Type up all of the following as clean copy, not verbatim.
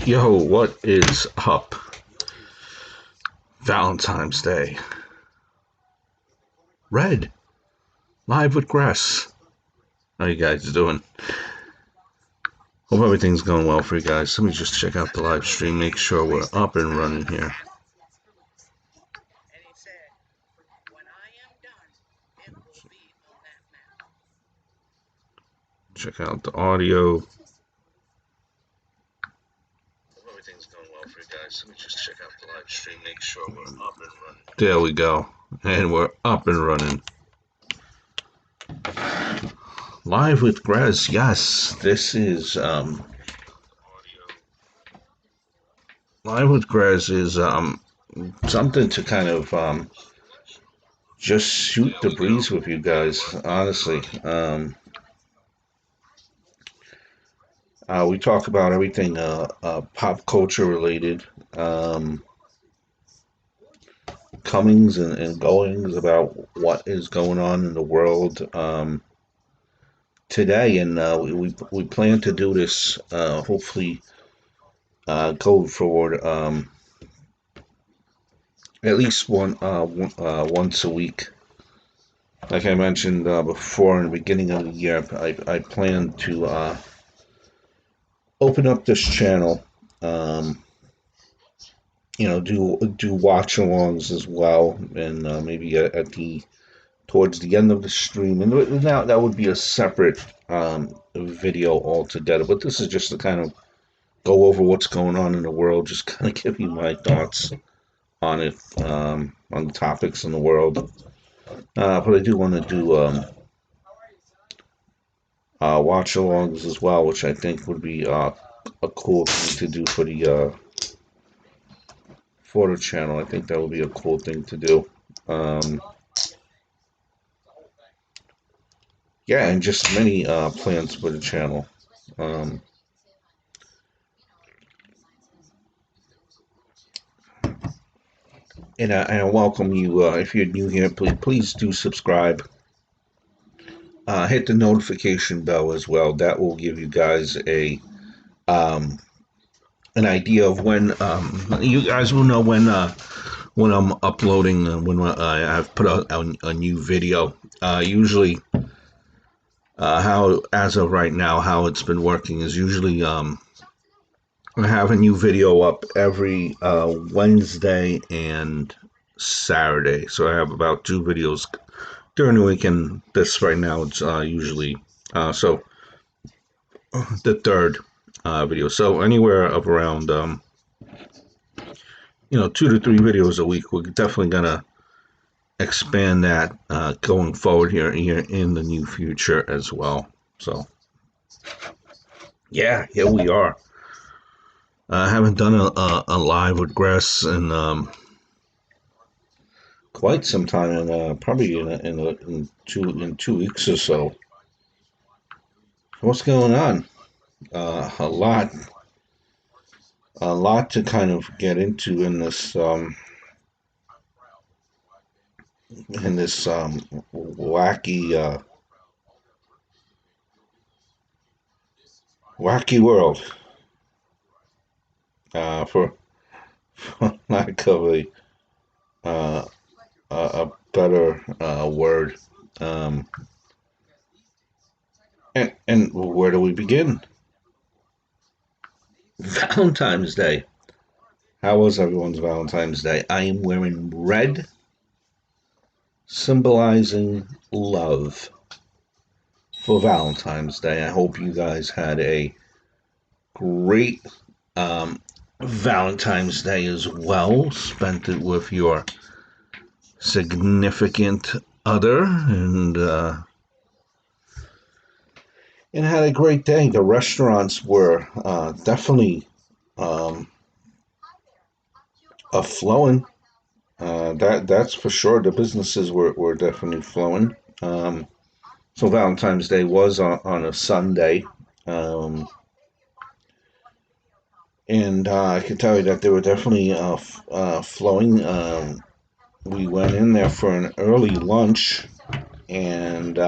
Yo, what is up? Valentine's Day. Red, live with Gres. How you guys doing? Hope everything's going well for you guys. Let me just check out the live stream, make sure we're up and running here. Check out the audio. Everything's going well for you guys. Let me just check out the live stream, make sure we're up and running. There we go. And we're up and running. Live with Gres, yes. This is Live with Gres is something to kind of just shoot the breeze with you guys, honestly. We talk about everything pop culture related, comings and goings about what is going on in the world today, and we plan to do this hopefully going forward at least once a week. Like I mentioned before, in the beginning of the year, I plan to open up this channel, do watch-alongs as well, and maybe towards the end of the stream, and now that would be a separate video altogether. But this is just to kind of go over what's going on in the world, just kind of give you my thoughts on it, on the topics in the world. But I do want to do watch-alongs as well, which I think would be a cool thing to do for the channel. I think that would be a cool thing to do. Yeah, and just many plans for the channel. And I welcome you. If you're new here, please do subscribe. Hit the notification bell as well. That will give you guys an idea of when you guys will know when I'm uploading, when I've put out a new video. Usually, how as of right now, how it's been working is usually I have a new video up every Wednesday and Saturday. So I have about 2 videos during the week, and this right now it's usually so the third video. So anywhere of around 2 to 3 videos a week. We're definitely gonna expand that going forward here in the new future as well. So yeah, here we are. I haven't done a live with Gres in quite some time, and probably in 2 weeks or so. What's going on? A lot to kind of get into in this wacky world. For lack of a better word. And where do we begin? Valentine's Day. How was everyone's Valentine's Day? I am wearing red, symbolizing love for Valentine's Day. I hope you guys had a great Valentine's Day as well. Spent it with your significant other, and had a great day. The restaurants were definitely flowing. That's for sure. The businesses were definitely flowing. So Valentine's Day was on a Sunday. And I can tell you that they were definitely flowing. We went in there for an early lunch, and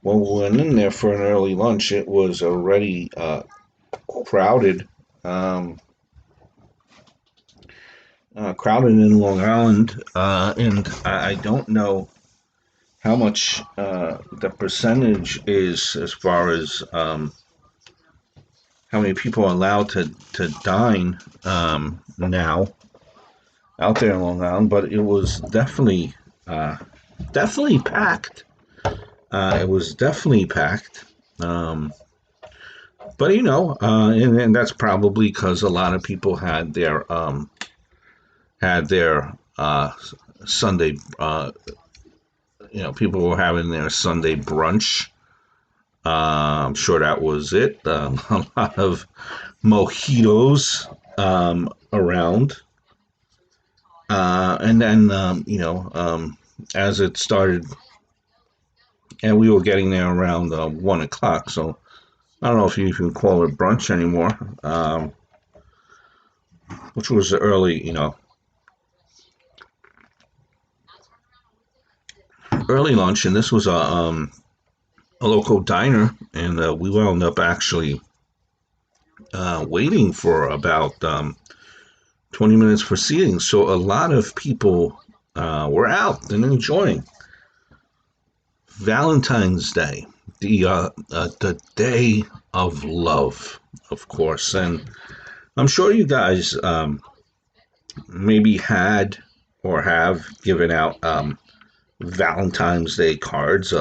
when we went in there for an early lunch, it was already crowded. um, crowded in Long Island, and I don't know how much the percentage is as far as how many people are allowed to dine now out there in Long Island, but it was definitely packed. It was definitely packed. Um, but and that's probably because a lot of people had their Sunday. People were having their Sunday brunch. I'm sure that was it. A lot of mojitos around, and then as it started, and we were getting there around 1 o'clock. So I don't know if you can call it brunch anymore, which was early lunch, and this was a local diner, and we wound up actually waiting for about 20 minutes for seating. So a lot of people were out and enjoying Valentine's Day, the day of love, of course. And I'm sure you guys maybe had or have given out Valentine's Day cards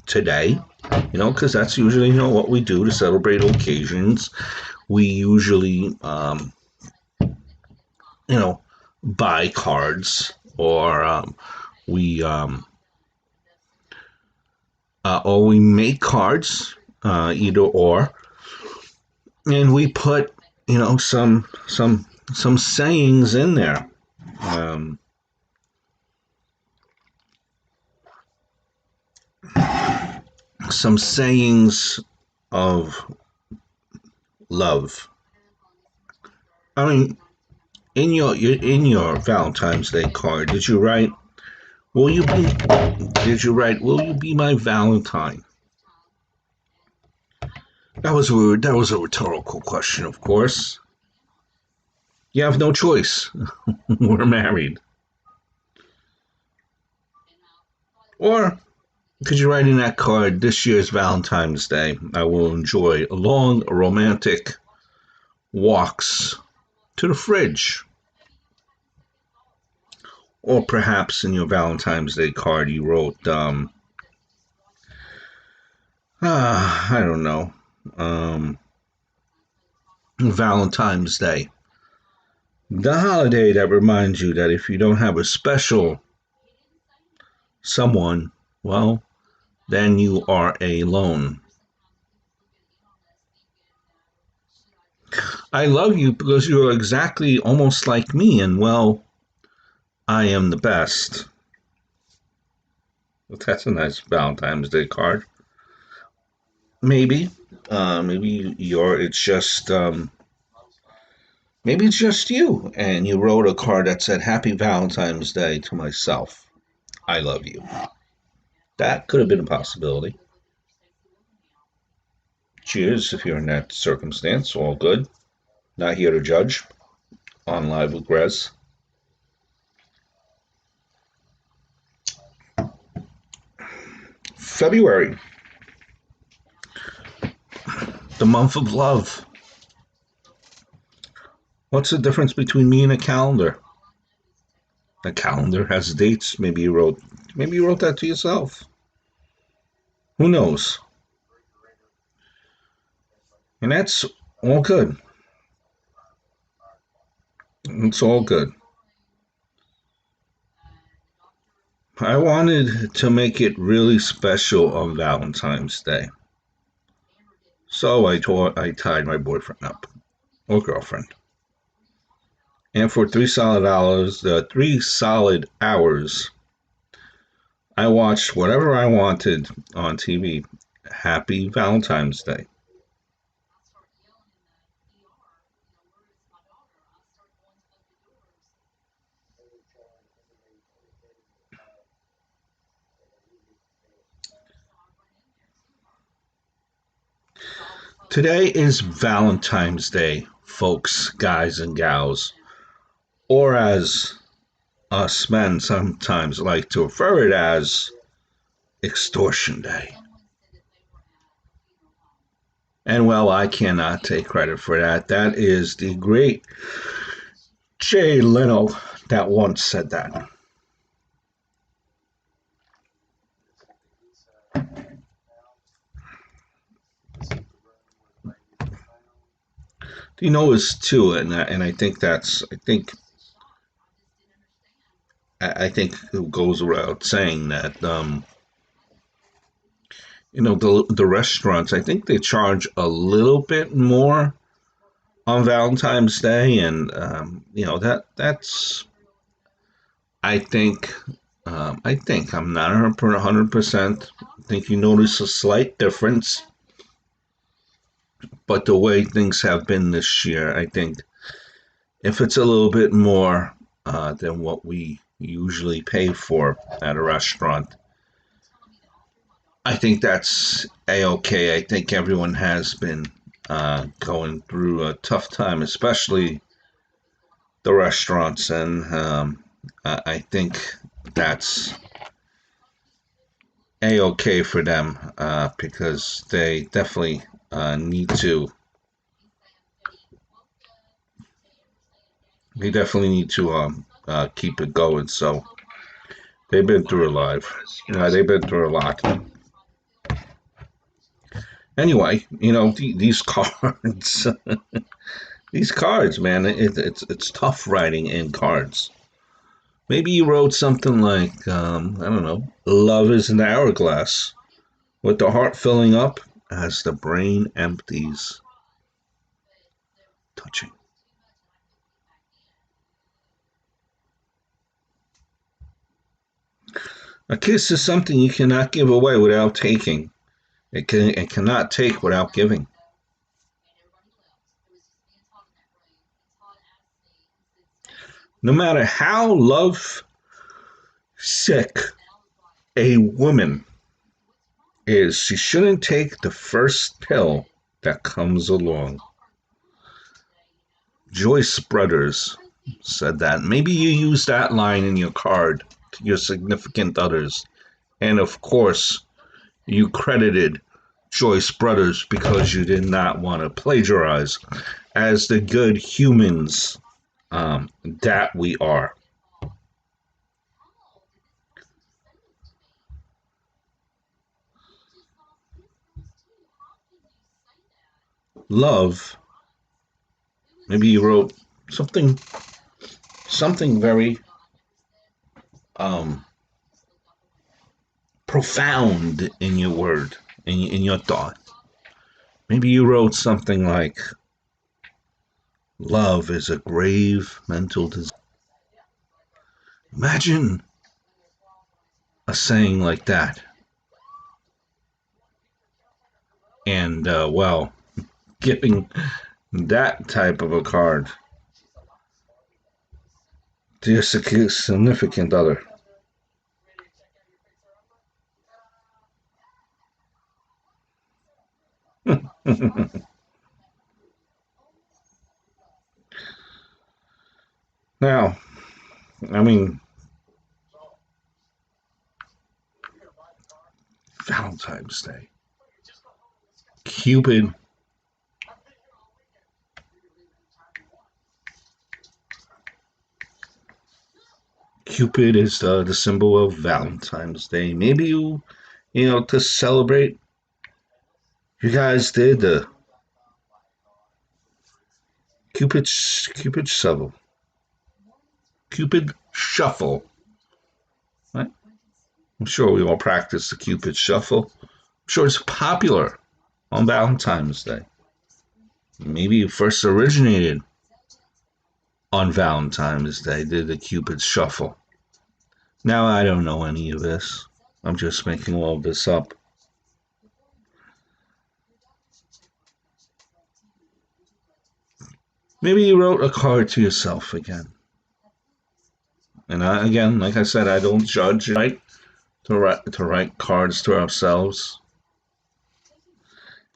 today, because that's usually what we do to celebrate occasions. We usually buy cards, or we make cards, either or, and we put some sayings in there. Um, some sayings of love. I mean, in your Valentine's Day card, did you write? Will you be? Did you write? Will you be my Valentine? That was a rhetorical question, of course. You have no choice. We're married. Or could you write in that card, this year's Valentine's Day, I will enjoy long, romantic walks to the fridge? Or perhaps in your Valentine's Day card, you wrote, I don't know, Valentine's Day. The holiday that reminds you that if you don't have a special someone, well, then you are alone. I love you because you're exactly almost like me, and well, I am the best. That's a nice Valentine's Day card. Maybe, maybe you're. Maybe it's just you, and you wrote a card that said "Happy Valentine's Day to myself. I love you." That could have been a possibility. Cheers if you're in that circumstance. All good. Not here to judge. On live with Gres. February, the month of love. What's the difference between me and a calendar? A calendar has dates. Maybe you wrote that to yourself. Who knows? And that's all good. It's all good. I wanted to make it really special on Valentine's Day. So I tied my boyfriend up or girlfriend. And for $3 solid hours, I watched whatever I wanted on TV. Happy Valentine's Day. Today is Valentine's Day folks, guys and gals, or as us men sometimes like to refer it as, Extortion Day. And well, I cannot take credit for that. That is the great Jay Leno that once said that. You know, is too, and I think that's I think it goes without saying that the restaurants, I think they charge a little bit more on Valentine's Day, and that's I think I'm not 100%. I think you notice a slight difference, but the way things have been this year, I think if it's a little bit more than what we usually pay for at a restaurant, I think that's a-okay. I think everyone has been going through a tough time, especially the restaurants, and I think that's a-okay for them because they definitely need to. They definitely need to keep it going. So they've been through a lot. They've been through a lot. Anyway, these cards, these cards, man, it's tough writing in cards. Maybe you wrote something like, I don't know, love is an hourglass, with the heart filling up as the brain empties. Touching. A kiss is something you cannot give away without taking. It cannot take without giving. No matter how love sick a woman is, she shouldn't take the first pill that comes along. Joyce Brothers said that. Maybe you use that line in your card to your significant others. And of course, you credited Joyce Brothers because you did not want to plagiarize as the good humans that we are. Love. Maybe you wrote something very um, profound in your word, in your thought. Maybe you wrote something like, love is a grave mental disease. Imagine a saying like that. And, well, giving that type of a card to your significant other. Now, I mean, Valentine's Day. Cupid. Cupid is the symbol of Valentine's Day. Maybe to celebrate, you guys did the Cupid shovel, Cupid shuffle. Right? I'm sure we all practice the Cupid shuffle. I'm sure it's popular on Valentine's Day. Maybe it first originated on Valentine's Day, did the Cupid shuffle. Now I don't know any of this. I'm just making all of this up. Maybe you wrote a card to yourself again. And again, like I said, I don't judge, right? To write cards to ourselves.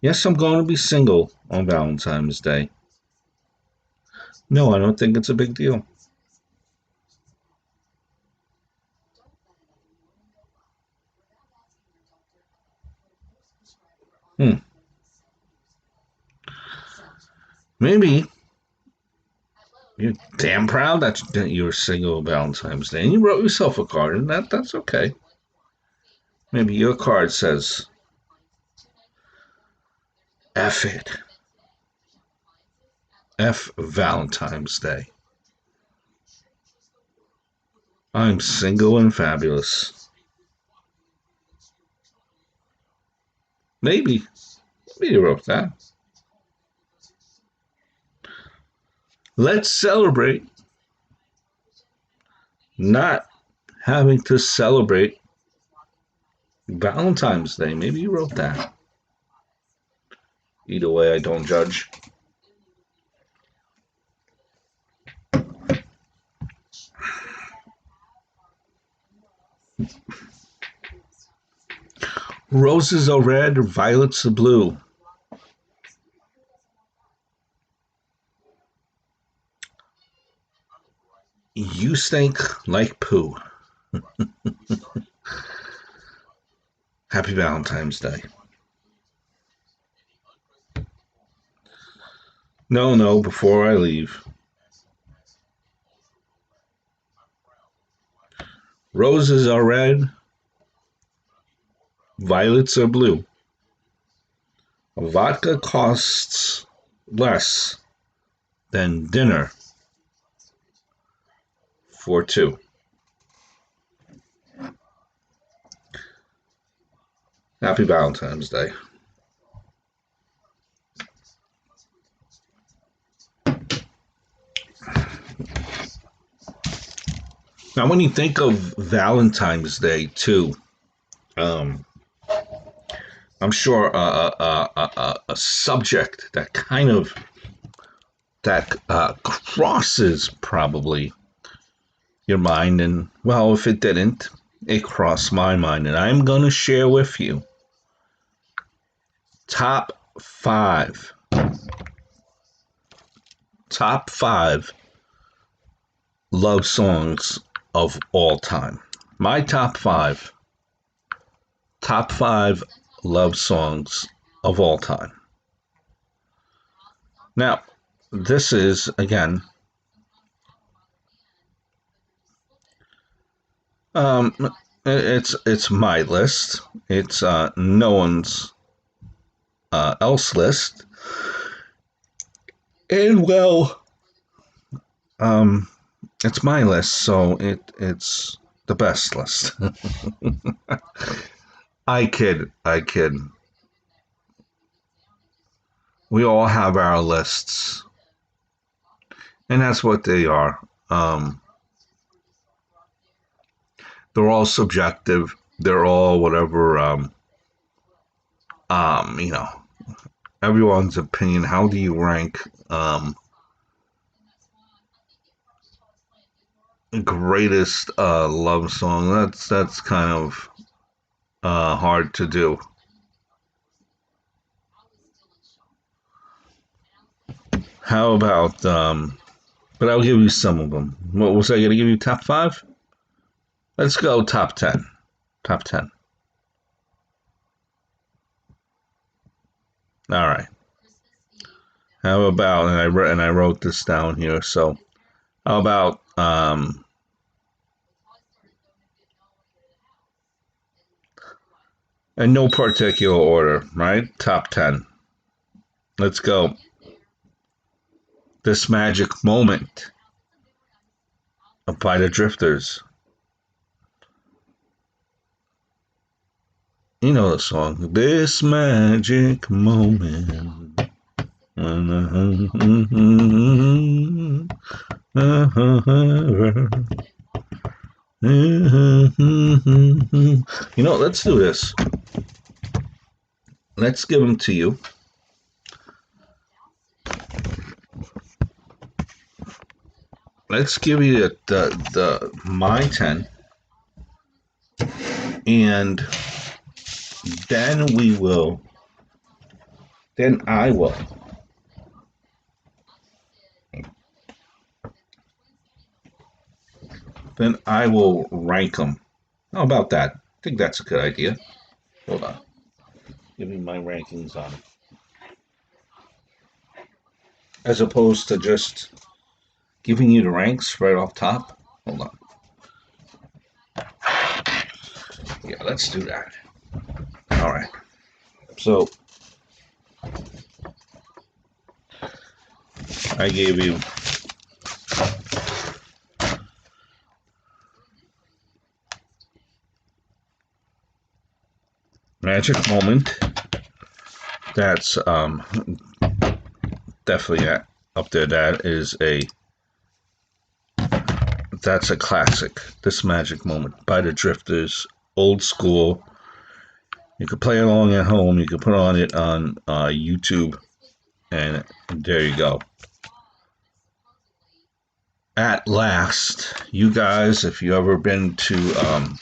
Yes, I'm going to be single on Valentine's Day. No, I don't think it's a big deal. Hmm. Maybe you're damn proud that you were single Valentine's Day and you wrote yourself a card, and that's okay. Maybe your card says, F it. F Valentine's Day. I'm single and fabulous. Maybe. Maybe you wrote that. Let's celebrate not having to celebrate Valentine's Day. Maybe you wrote that. Either way, I don't judge. Roses are red, violets are blue. You stink like poo. Happy Valentine's Day. No, no, before I leave. Roses are red, violets are blue. Vodka costs less than dinner for two. Happy Valentine's Day. Now, when you think of Valentine's Day, too, um, I'm sure a subject that kind of crosses probably your mind, and well, if it didn't, it crossed my mind, and I'm gonna share with you top five, top five love songs of all time. My top five love songs of all time. Now, this is again, um, it's my list. It's no one's else list, and well, um, it's my list, so it's the best list. I kid. We all have our lists, and that's what they are. They're all subjective. They're all whatever. You know, everyone's opinion. How do you rank greatest love song? That's kind of hard to do. How about but I'll give you some of them. What was I going to give you? Top five? Let's go top 10. Top 10. All right. How about and I wrote this down here. So how about in no particular order, right? Top 10. Let's go. This Magic Moment by the Drifters. You know the song. This magic moment. You know, let's do this. Let's give them to you. Let's give you the my 10, and then we will. Then I will then I will rank them. How about that? I think that's a good idea. Hold on. Give me my rankings on it. As opposed to just giving you the ranks right off top. Hold on. Yeah, let's do that. All right. So I gave you Magic Moment. That's definitely up there. That's a classic. This Magic Moment by the Drifters, old school. You could play along at home. You could put on it on YouTube, and there you go. At last, you guys, if you ever been to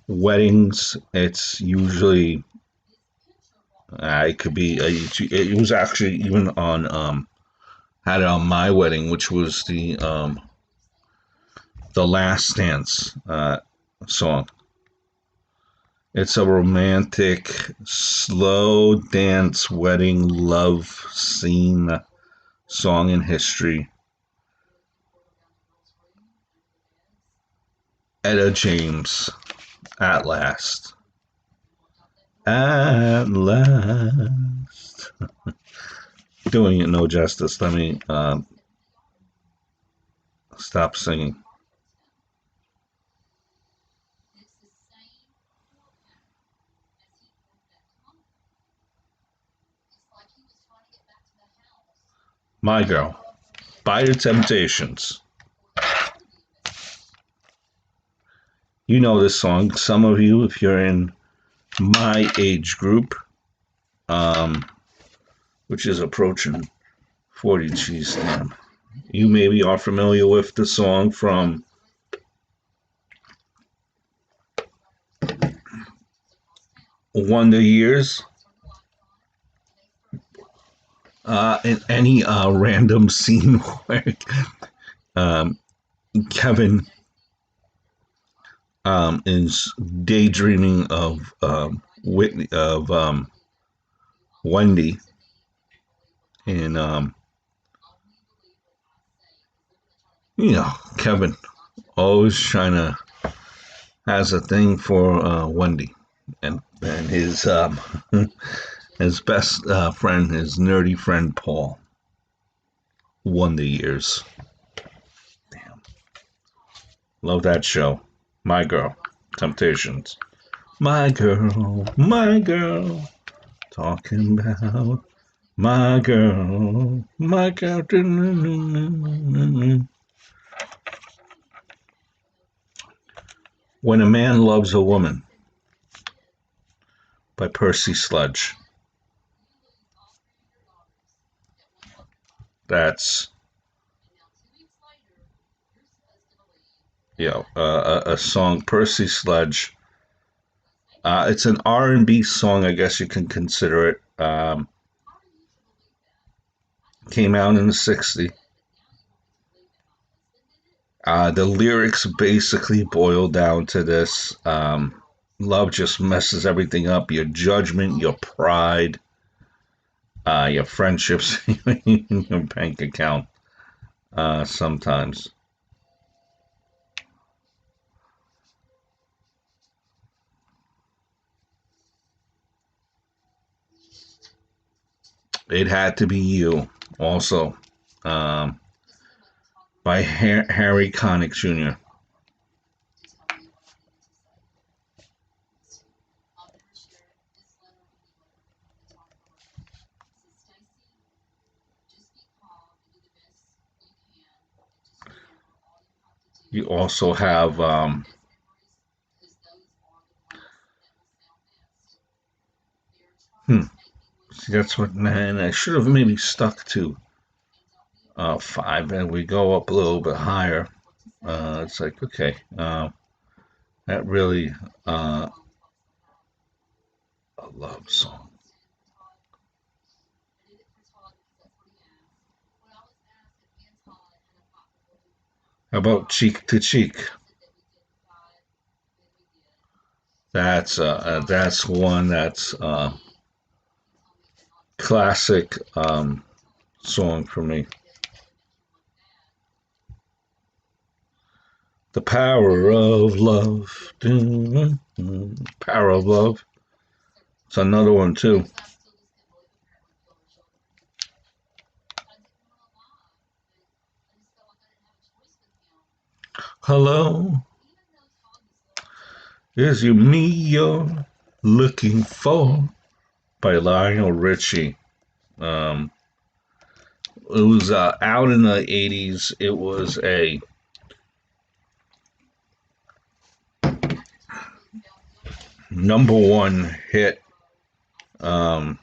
weddings, it's usually it could be it was actually even on had it on my wedding, which was the Last Dance song. It's a romantic, slow dance wedding love scene song in history. Etta James, At Last. At last. Doing it no justice. Let me stop singing. My Girl, by the Temptations. You know this song. Some of you, if you're in my age group, which is approaching 40, geez, damn. You maybe are familiar with the song from Wonder Years. In any random scene where um, Kevin is daydreaming of Whitney of Wendy, and Kevin always trying to has a thing for Wendy, and his best friend, his nerdy friend Paul. Wonder Years. Damn, love that show. My Girl, Temptations. My girl, talking about my girl, my girl. When a Man Loves a Woman by Percy Sludge. That's a song. Percy Sludge. It's an R&B song, I guess you can consider it. Came out in the '60s. The lyrics basically boil down to this: love just messes everything up. Your judgment, your pride, your friendships, your bank account. Sometimes it had to be you. Also, um, by Harry Connick Jr. You also have hmm, see, that's what, man, I should have maybe stuck to five, and we go up a little bit higher. It's like, okay, that really a love song. How about Cheek to Cheek? That's one that's classic song for me. The Power of Love. Power of Love. It's another one too. Hello, is you me you're looking for? By Lionel Richie. Um, it was out in the 80s. It was a number one hit. Um,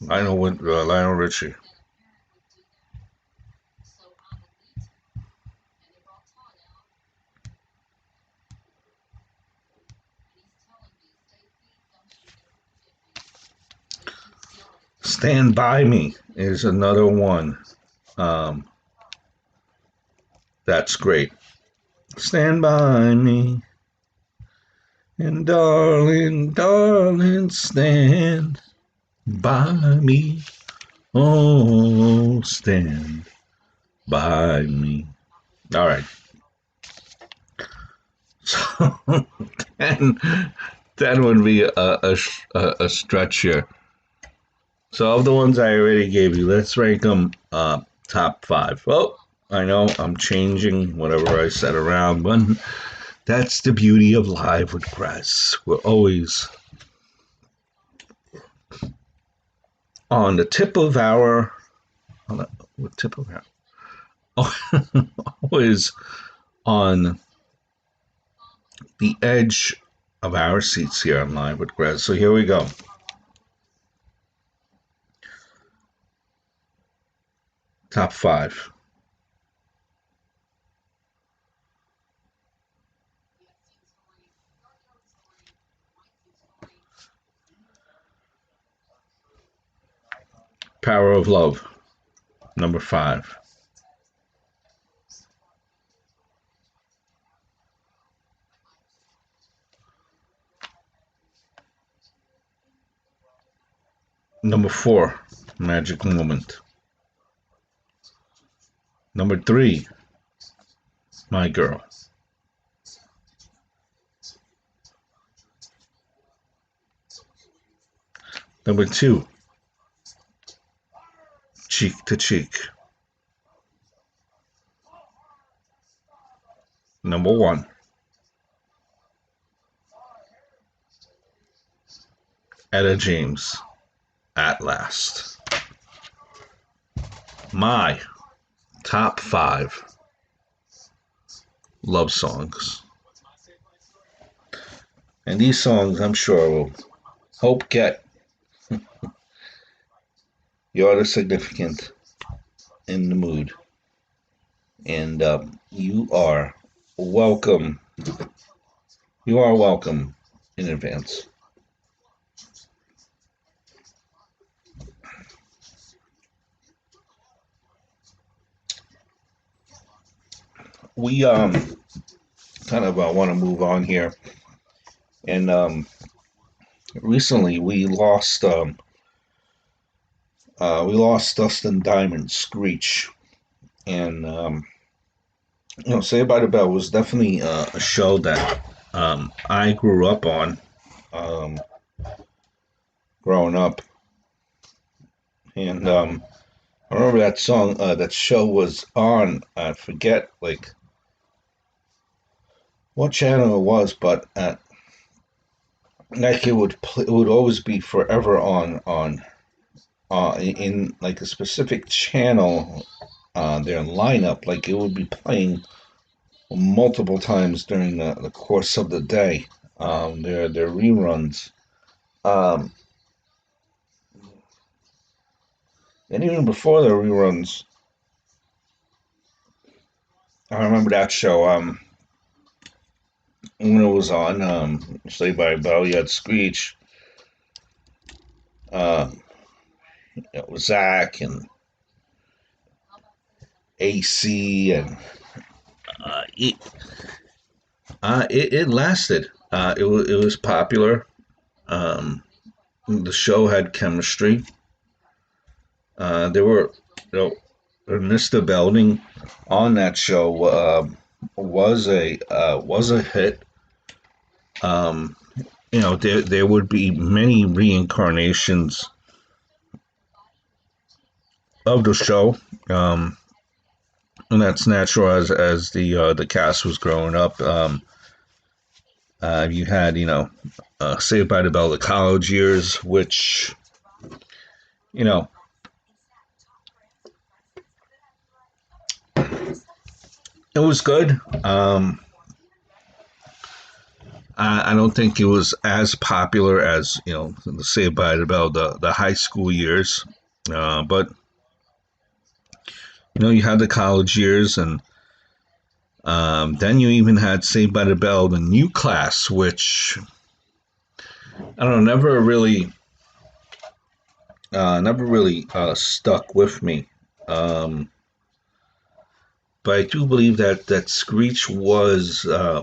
Lionel Richie. Stand By Me is another one. Um, that's great. Stand by me, and darling, darling, stand by me. Oh, stand by me. All right. So, and that would be a stretch here. So, of the ones I already gave you, let's rank them top five. Well, I know I'm changing whatever I said around, but that's the beauty of live with Gres. We're always on the tip of our, on the tip of our, always on the edge of our seats here on Live with Gres. So here we go. Top five. Power of Love, number five. Number four, Magic Moment. Number three, My Girl. Number two, Cheek to Cheek. Number one, Etta James, At Last. My top five love songs. And these songs, I'm sure, will help get your other significant in the mood. And you are welcome. You are welcome in advance. We kind of want to move on here, and recently we lost Dustin Diamond, Screech, and Saved by the Bell was definitely a show that I grew up on, um, growing up, and I remember that song, that show was on. I forget like what channel it was, but like it would always be forever on in like a specific channel, their lineup. Like it would be playing multiple times during the course of the day. Their reruns. Um, and even before the reruns, I remember that show. When it was on, Saved by the Bell, you had Screech, uh, it was Zach, and AC, and uh, it, it lasted. It was popular. Um, the show had chemistry. There were, you know, Mr. Belding on that show was a hit. Um, there would be many reincarnations of the show, um, and that's natural as the cast was growing up. You had Saved by the Bell, the college years, which you know it was good. I don't think it was as popular as the Saved by the Bell, the high school years, but you had the college years, and then you even had Saved by the Bell, the new class, which I don't know, never really stuck with me. Um, but I do believe that Screech was. I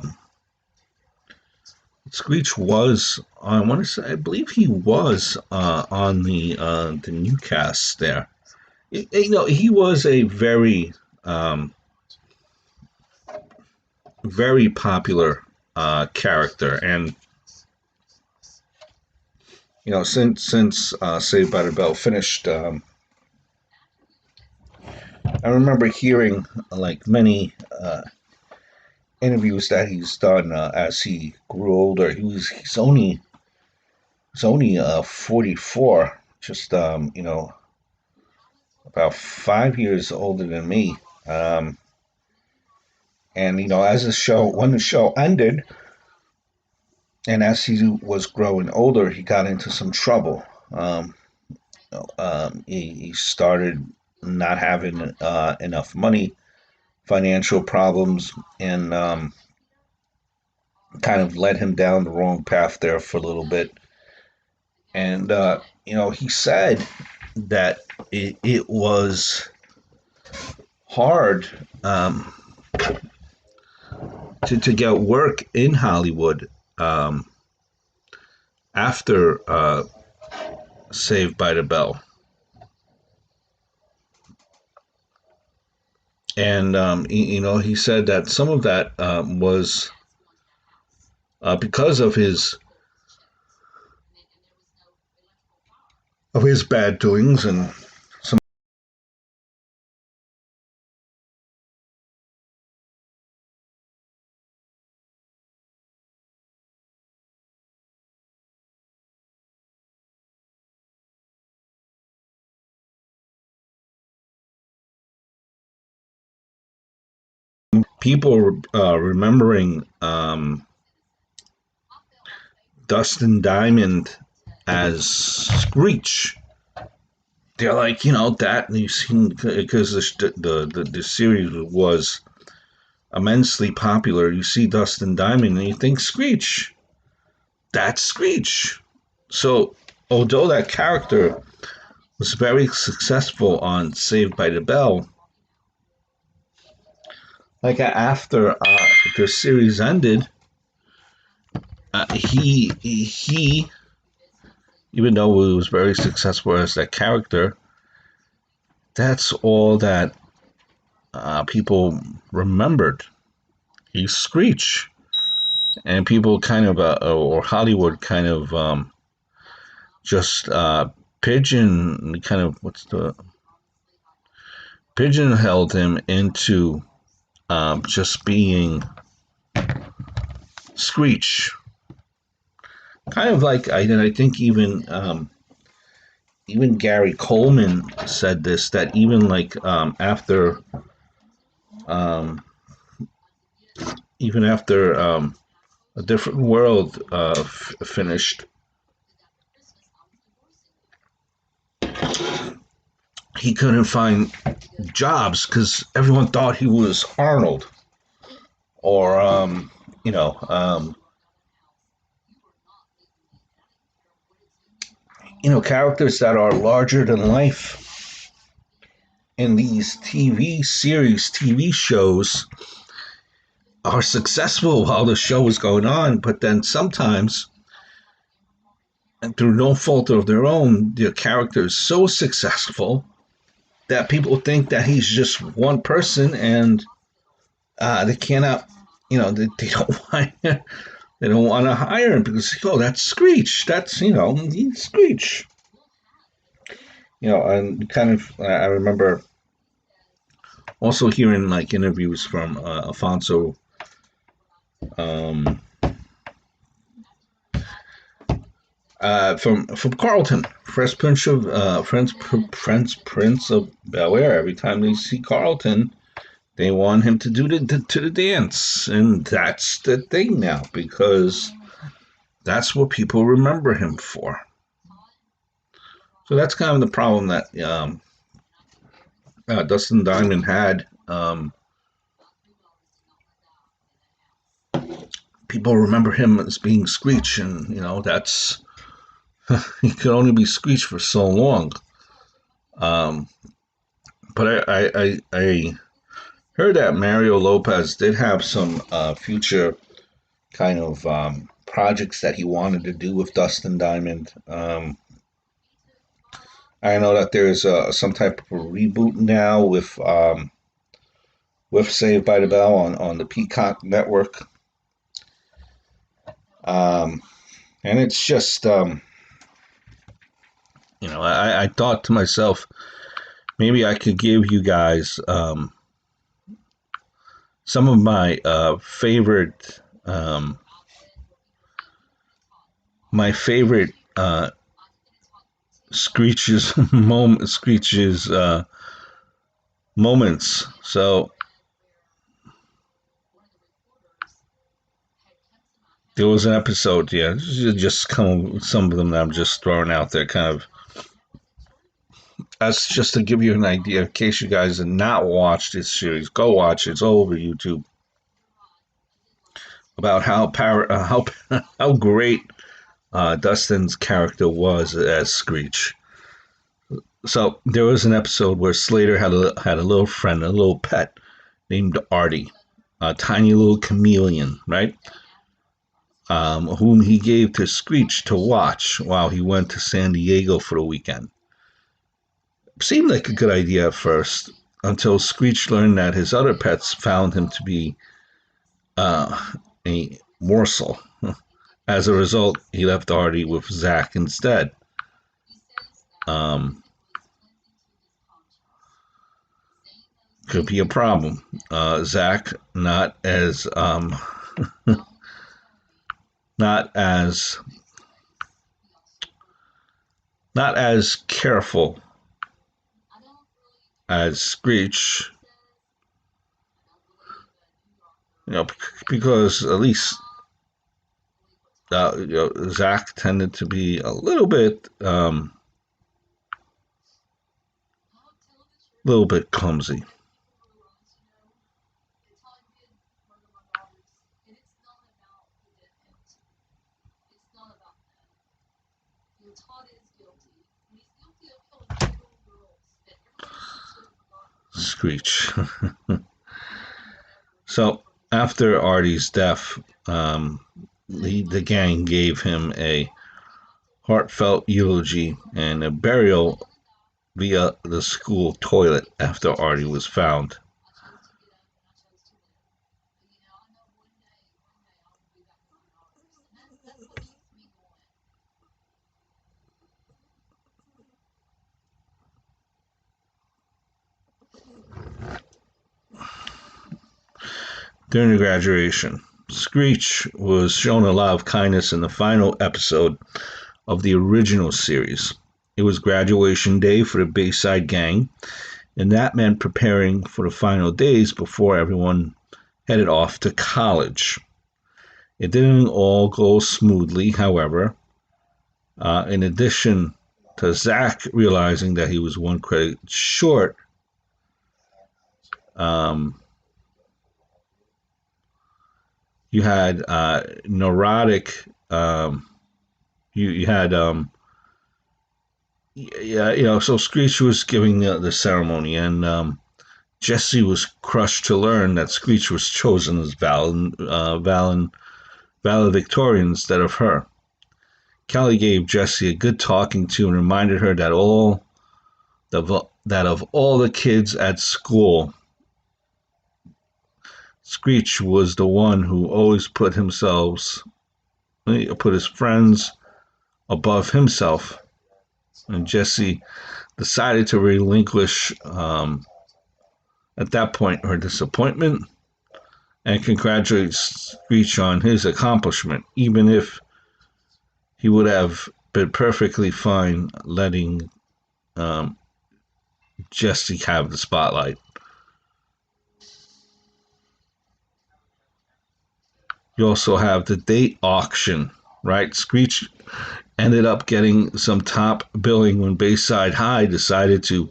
want to say, I believe he was on the new cast there. He was a very popular character, and since Saved by the Bell finished, I remember hearing like many interviews that he's done as he grew older. He's only 44, just about 5 years older than me. Um, and as the show when the show ended, and as he was growing older, he got into some trouble. He started not having enough money, financial problems, and kind of led him down the wrong path there for a little bit. And he said that it was hard to get work in Hollywood after Saved by the Bell. And he said that some of that was because of his bad doings, and some people remembering Dustin Diamond as Screech. They're like, that you've seen, because the series was immensely popular. You see Dustin Diamond and you think Screech. That's Screech. So, although that character was very successful on Saved by the Bell, like after the series ended, he even though he was very successful as that character, that's all that people remembered. He's Screech, and people kind of or Hollywood kind of just pigeon kind of what's the pigeonholed him into just being Screech. Kind of like I think even Gary Coleman said this, that even like um, after A Different World finished, he couldn't find jobs because everyone thought he was Arnold, or you know um, characters that are larger than life. in these TV series, TV shows are successful while the show is going on, but then sometimes, and through no fault of their own, their character is so successful that people think that he's just one person, and they cannot, they don't want, they don't want to hire him because that's Screech. That's he's Screech. And kind of I remember also hearing like interviews from Alfonso. Um, from Carlton, Fresh Prince of Bel Air. Every time they see Carlton, they want him to do the dance, and that's the thing now because that's what people remember him for. So that's kind of the problem that Dustin Diamond had. People remember him as being Screech, and that's he could only be Screech for so long. Um, but I heard that Mario Lopez did have some future kind of projects that he wanted to do with Dustin Diamond. I know that there's some type of a reboot now with Saved by the Bell on the Peacock network, and it's just I thought to myself maybe I could give you guys some of my favorite my favorite Screech's moments. So there was an episode, yeah, just some of them that I'm just throwing out there, kind of. That's just to give you an idea, in case you guys have not watched this series. Go watch it. It's all over YouTube. About how great Dustin's character was as Screech. So there was an episode where Slater had a little friend, a little pet named Artie, a tiny little chameleon, right? Whom he gave to Screech to watch while he went to San Diego for the weekend. Seemed like a good idea at first, until Screech learned that his other pets found him to be a morsel. As a result, he left Artie with Zach instead. Could be a problem. Zach not as not as careful as Screech, because at least Zach tended to be a little bit clumsy. Screech. So after Artie's death, the gang gave him a heartfelt eulogy and a burial via the school toilet after Artie was found. During the graduation, Screech was shown a lot of kindness in the final episode of the original series. It was graduation day for the Bayside gang, and that meant preparing for the final days before everyone headed off to college. It didn't all go smoothly, however. In addition to Zach realizing that he was one credit short, you had neurotic. You had yeah, so Screech was giving the ceremony, and Jesse was crushed to learn that Screech was chosen as valedictorian instead of her. Kelly gave Jesse a good talking to and reminded her that of all the kids at school, Screech was the one who always put his friends above himself. And Jesse decided to relinquish, at that point, her disappointment and congratulate Screech on his accomplishment, even if he would have been perfectly fine letting um, Jesse have the spotlight. You also have the date auction, right? Screech ended up getting some top billing when Bayside High decided to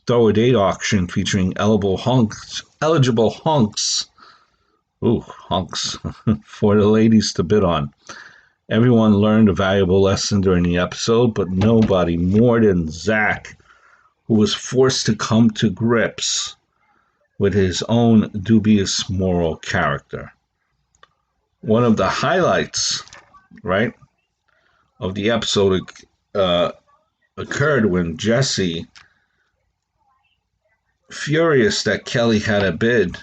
throw a date auction featuring eligible hunks, hunks, for the ladies to bid on. Everyone learned a valuable lesson during the episode, but nobody more than Zach, who was forced to come to grips with his own dubious moral character. One of the highlights, right, of the episode uh, occurred when Jesse, furious that Kelly had a bid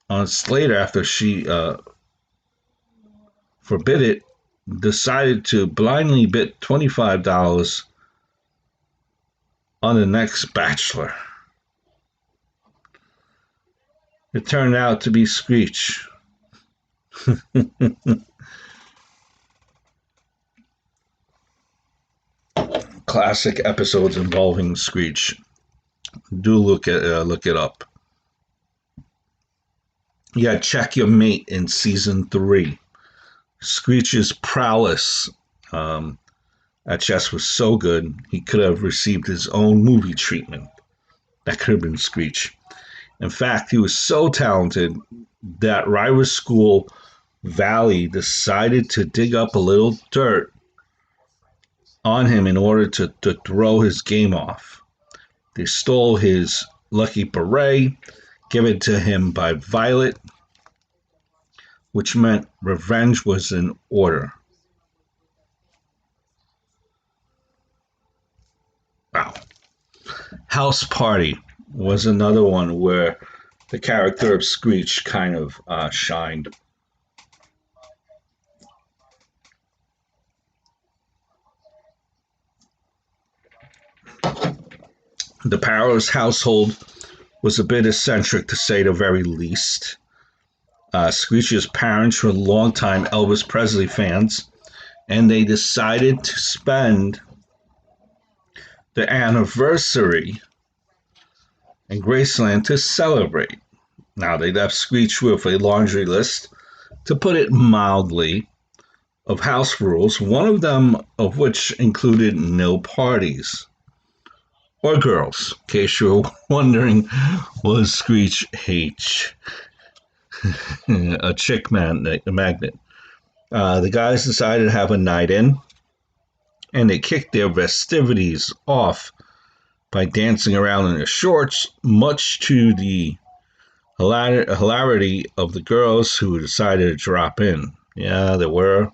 on Slater after she forbid it, decided to blindly bid $25 on the next Bachelor. It turned out to be Screech. Classic episodes involving Screech. Do look it up. Yeah, Check Your Mate in season 3. Screech's prowess at chess was so good he could have received his own movie treatment. That could have been Screech. In fact, he was so talented that rival school Valley decided to dig up a little dirt on him in order to throw his game off. They stole his lucky beret, given to him by Violet, which meant revenge was in order. Wow. House Party was another one where the character of Screech kind of shined. The Parrow's household was a bit eccentric to say the very least. Screech's parents were longtime Elvis Presley fans, and they decided to spend the anniversary in Graceland to celebrate. Now, they left Screech with a laundry list, to put it mildly, of house rules, one of them of which included no parties. Or girls, in case you were wondering, was Screech H a chick magnet? The guys decided to have a night in, and they kicked their festivities off by dancing around in their shorts, much to the hilarity of the girls who decided to drop in. Yeah, there were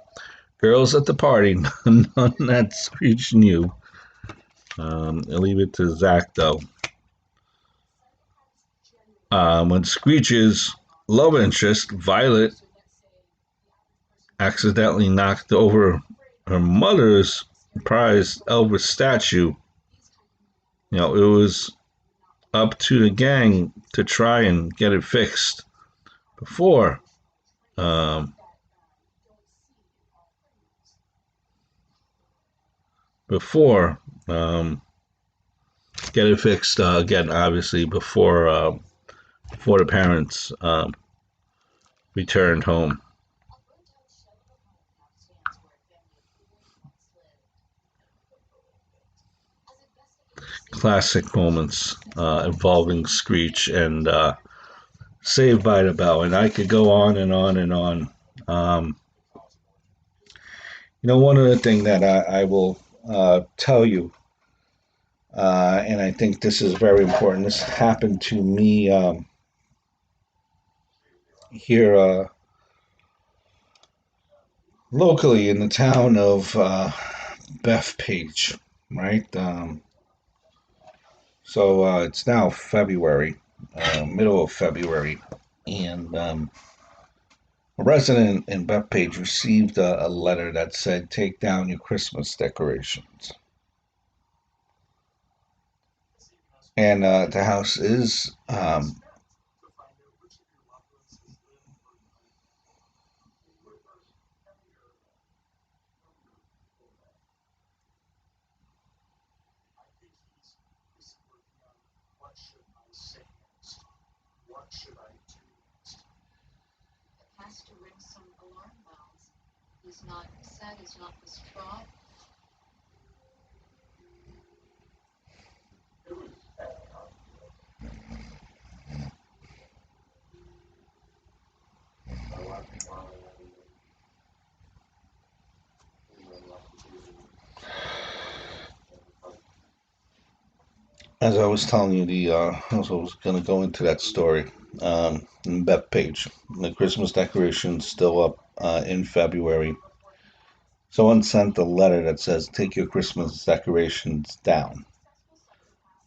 girls at the party, none that Screech knew. I'll leave it to Zach, though. When Screech's love interest, Violet, accidentally knocked over her mother's prized Elvis statue, it was up to the gang to try and get it fixed before um, before get it fixed again, obviously before the parents returned home. Classic moments involving Screech and Saved by the Bell, and I could go on and on and on. Um, One other thing that I will tell you, and I think this is very important. This happened to me here locally in the town of Bethpage, right? So it's now February, middle of February, and a resident in Bethpage received a letter that said, "Take down your Christmas decorations." And the house is as I was telling you, as I was going to go into that story, in Bethpage, the Christmas decorations still up in February. Someone sent a letter that says, "Take your Christmas decorations down."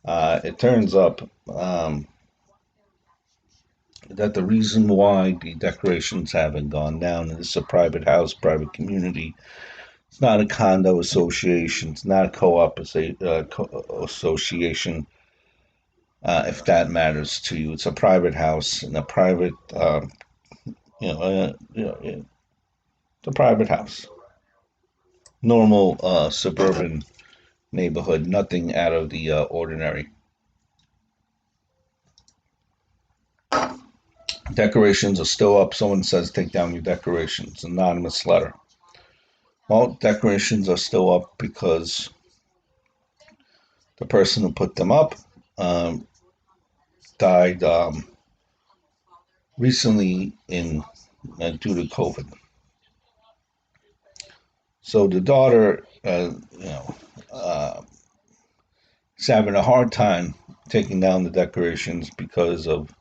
It turns up that the reason why the decorations haven't gone down is a private house, private community. It's not a condo association. It's not a association. If that matters to you, it's a private house and a private, it's a private house. Normal suburban neighborhood, nothing out of the ordinary. Decorations are still up. Someone says, "Take down your decorations." Anonymous letter. Well, decorations are still up because the person who put them up um, died recently in due to COVID. So the daughter, is having a hard time taking down the decorations because of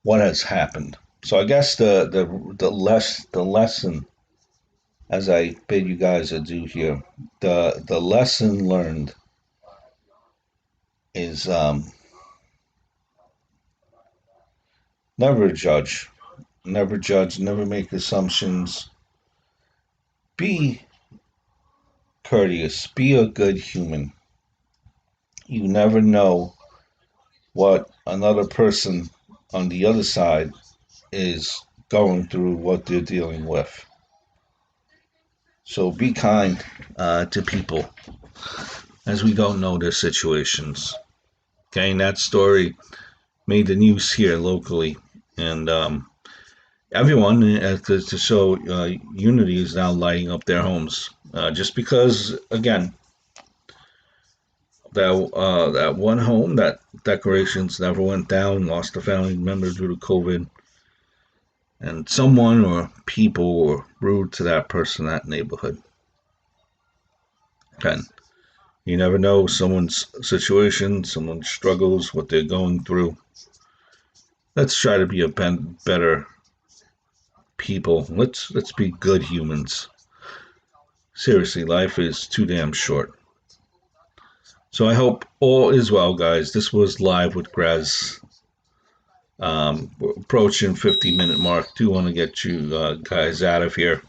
what has happened. So I guess the lesson, as I bid you guys adieu here, the lesson learned is never judge, never judge, never make assumptions. Be courteous, be a good human. You never know what another person on the other side is going through, what they're dealing with. So be kind to people, as we don't know their situations. Okay, and that story made the news here locally, and everyone to show unity is now lighting up their homes. Just because, again, that one home, that decorations never went down, lost a family member due to COVID, and someone or people were rude to that person, that neighborhood. And you never know someone's situation, someone's struggles, what they're going through. Let's try to be a better people. Let's be good humans. Seriously, life is too damn short. So I hope all is well, guys. This was live with Gres. We're approaching 50-minute mark. Do want to get you guys out of here.